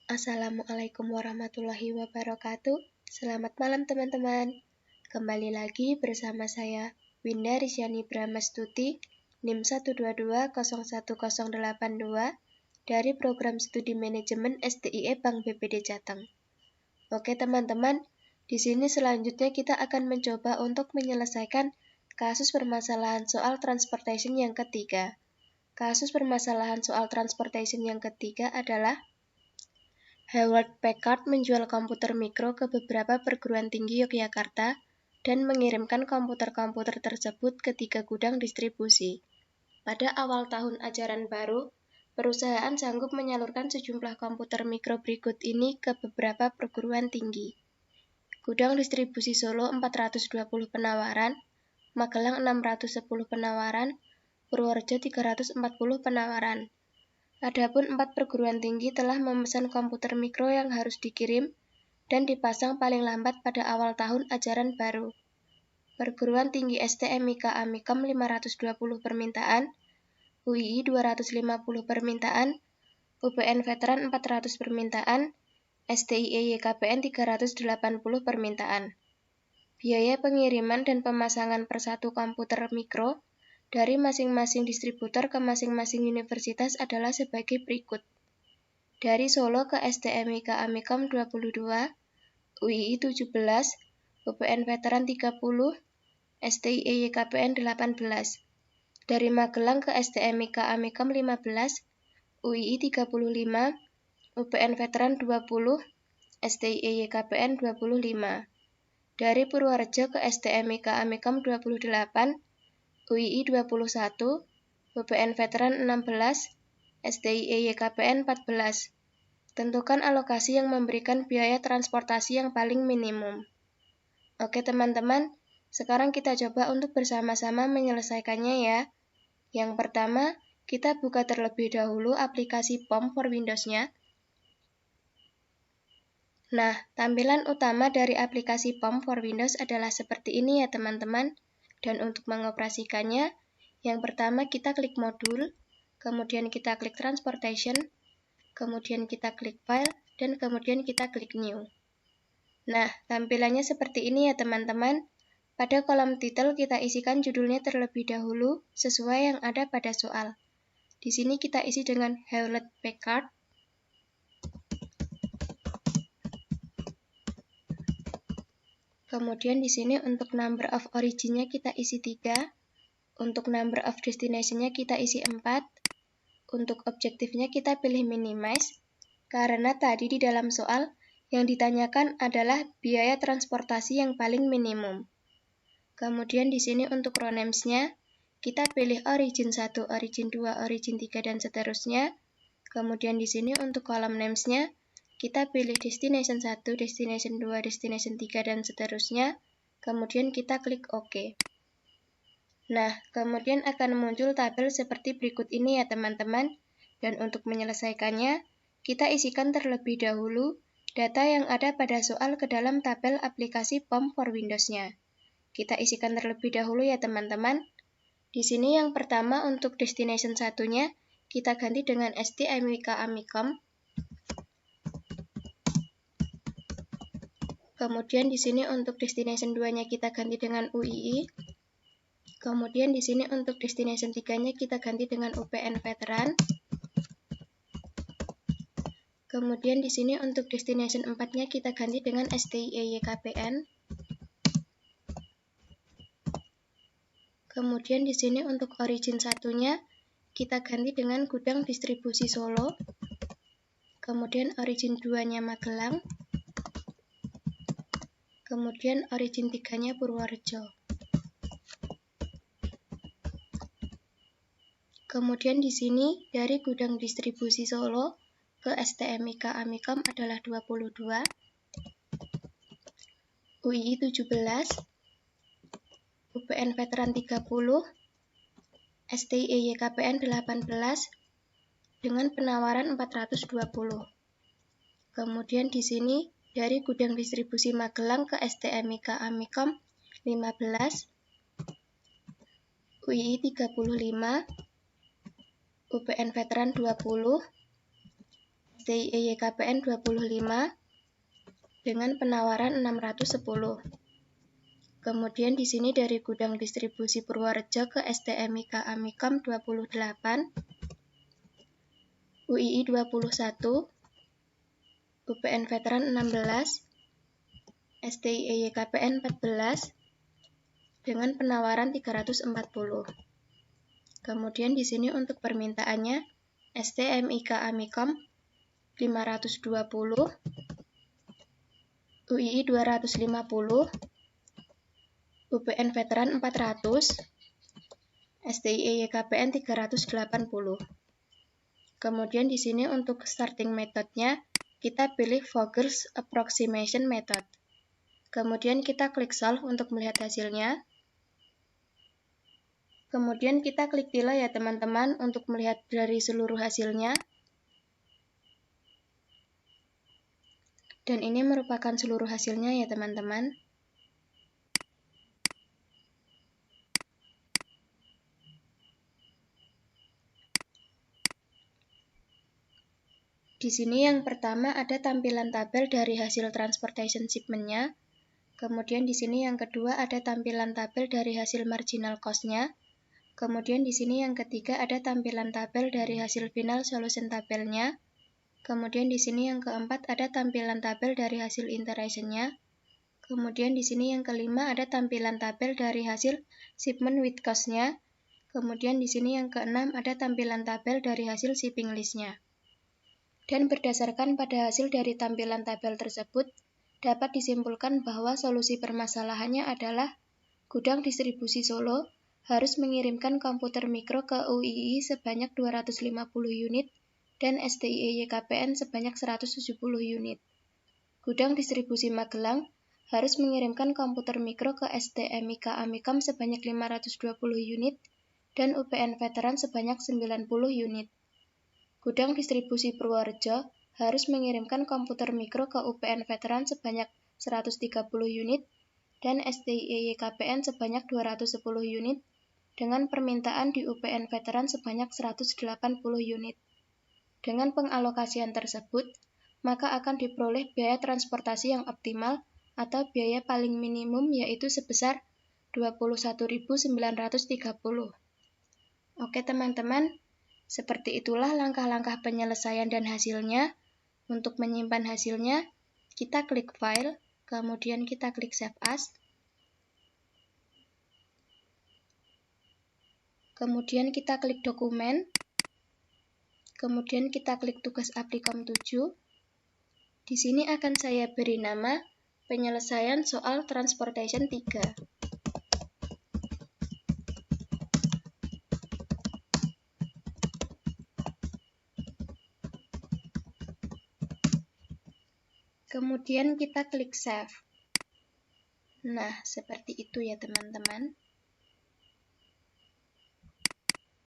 Assalamualaikum warahmatullahi wabarakatuh. Selamat malam teman-teman. Kembali lagi bersama saya Winda Risyani Brahmastuti, NIM 122011082 dari Program Studi Manajemen STIE Bank BPD Jateng. Oke teman-teman, di sini selanjutnya kita akan mencoba untuk menyelesaikan kasus permasalahan soal transportation yang ketiga. Kasus permasalahan soal transportation yang ketiga adalah Hewlett Packard menjual komputer mikro ke beberapa perguruan tinggi Yogyakarta dan mengirimkan komputer-komputer tersebut ke 3 gudang distribusi. Pada awal tahun ajaran baru, perusahaan sanggup menyalurkan sejumlah komputer mikro berikut ini ke beberapa perguruan tinggi. Gudang distribusi Solo 420 penawaran, Magelang 610 penawaran, Purworejo 340 penawaran. Adapun 4 perguruan tinggi telah memesan komputer mikro yang harus dikirim dan dipasang paling lambat pada awal tahun ajaran baru. Perguruan tinggi STMIK Amikom 520 permintaan, UII 250 permintaan, UPN Veteran 400 permintaan, STIE YKPN 380 permintaan. Biaya pengiriman dan pemasangan per satu komputer mikro dari masing-masing distributor ke masing-masing universitas adalah sebagai berikut. Dari Solo ke STMIK Amikom 22, UII 17, UPN Veteran 30, STIE YKPN 18. Dari Magelang ke STMIK Amikom 15, UII 35, UPN Veteran 20, STIE YKPN 25. Dari Purworejo ke STMIK Amikom 28, UII 21, UPN Veteran 16, STIE YKPN 14. Tentukan alokasi yang memberikan biaya transportasi yang paling minimum. Oke teman-teman, sekarang kita coba untuk bersama-sama menyelesaikannya ya. Yang pertama, kita buka terlebih dahulu aplikasi POM for Windows-nya. Nah, tampilan utama dari aplikasi POM for Windows adalah seperti ini ya teman-teman. Dan untuk mengoperasikannya, yang pertama kita klik modul, kemudian kita klik transportation, kemudian kita klik file, dan kemudian kita klik new. Nah, tampilannya seperti ini ya teman-teman. Pada kolom title kita isikan judulnya terlebih dahulu sesuai yang ada pada soal. Di sini kita isi dengan Hewlett Packard. Kemudian di sini untuk number of origin-nya kita isi 3. Untuk number of destination-nya kita isi 4. Untuk objektifnya kita pilih minimize. Karena tadi di dalam soal yang ditanyakan adalah biaya transportasi yang paling minimum. Kemudian di sini untuk row names-nya kita pilih origin 1, origin 2, origin 3 dan seterusnya. Kemudian di sini untuk column names-nya kita pilih destination 1, destination 2, destination 3, dan seterusnya. Kemudian kita klik OK. Nah, kemudian akan muncul tabel seperti berikut ini ya teman-teman. Dan untuk menyelesaikannya, kita isikan terlebih dahulu data yang ada pada soal ke dalam tabel aplikasi POM for Windows-nya. Kita isikan terlebih dahulu ya teman-teman. Di sini yang pertama untuk destination 1-nya, kita ganti dengan STMIK Amikom. Kemudian di sini untuk destination 2-nya kita ganti dengan UII. Kemudian di sini untuk destination 3-nya kita ganti dengan UPN Veteran. Kemudian di sini untuk destination 4-nya kita ganti dengan STIE YKPN. Kemudian di sini untuk origin 1-nya kita ganti dengan gudang distribusi Solo. Kemudian origin 2-nya Magelang. Kemudian origin 3-nya Purworejo. Kemudian di sini dari gudang distribusi Solo ke STMIK Amikom adalah 22, UII 17, UPN Veteran 30, STIE YKPN 18 dengan penawaran 420. Kemudian di sini dari gudang distribusi Magelang ke STMIK Amikom 15, UII 35, UPN Veteran 20, STIE YKPN 25 dengan penawaran 610. Kemudian di sini dari gudang distribusi Purworejo ke STMIK Amikom 28, UII 21, UPN Veteran 16, STIE YKPN 14 dengan penawaran 340. Kemudian di sini untuk permintaannya STMIK Amikom 520, UII 250, UPN Veteran 400, STIE YKPN 380. Kemudian di sini untuk starting methodnya kita pilih Vogels Approximation Method. Kemudian kita klik solve untuk melihat hasilnya. Kemudian kita klik delay ya teman-teman untuk melihat dari seluruh hasilnya. Dan ini merupakan seluruh hasilnya ya teman-teman. Di sini yang pertama ada tampilan tabel dari hasil transportation shipment-nya. Kemudian di sini yang kedua ada tampilan tabel dari hasil marginal cost-nya. Kemudian di sini yang ketiga ada tampilan tabel dari hasil final solution tabelnya. Kemudian di sini yang keempat ada tampilan tabel dari hasil iteration-nya. Kemudian di sini yang kelima ada tampilan tabel dari hasil shipment with cost-nya. Kemudian di sini yang keenam ada tampilan tabel dari hasil shipping list-nya. Dan berdasarkan pada hasil dari tampilan tabel tersebut, dapat disimpulkan bahwa solusi permasalahannya adalah gudang distribusi Solo harus mengirimkan komputer mikro ke UII sebanyak 250 unit dan STIE YKPN sebanyak 170 unit. Gudang distribusi Magelang harus mengirimkan komputer mikro ke STMIK Amikom sebanyak 520 unit dan UPN Veteran sebanyak 90 unit. Gudang distribusi Purworejo harus mengirimkan komputer mikro ke UPN Veteran sebanyak 130 unit dan STIE YKPN sebanyak 210 unit dengan permintaan di UPN Veteran sebanyak 180 unit. Dengan pengalokasian tersebut, maka akan diperoleh biaya transportasi yang optimal atau biaya paling minimum yaitu sebesar 21.930. Oke teman-teman, seperti itulah langkah-langkah penyelesaian dan hasilnya. Untuk menyimpan hasilnya, kita klik File, kemudian kita klik Save As. Kemudian kita klik Dokumen. Kemudian kita klik Tugas Applikom 7. Di sini akan saya beri nama Penyelesaian Soal Transportation 3. Kemudian kita klik Save. Nah, seperti itu ya teman-teman.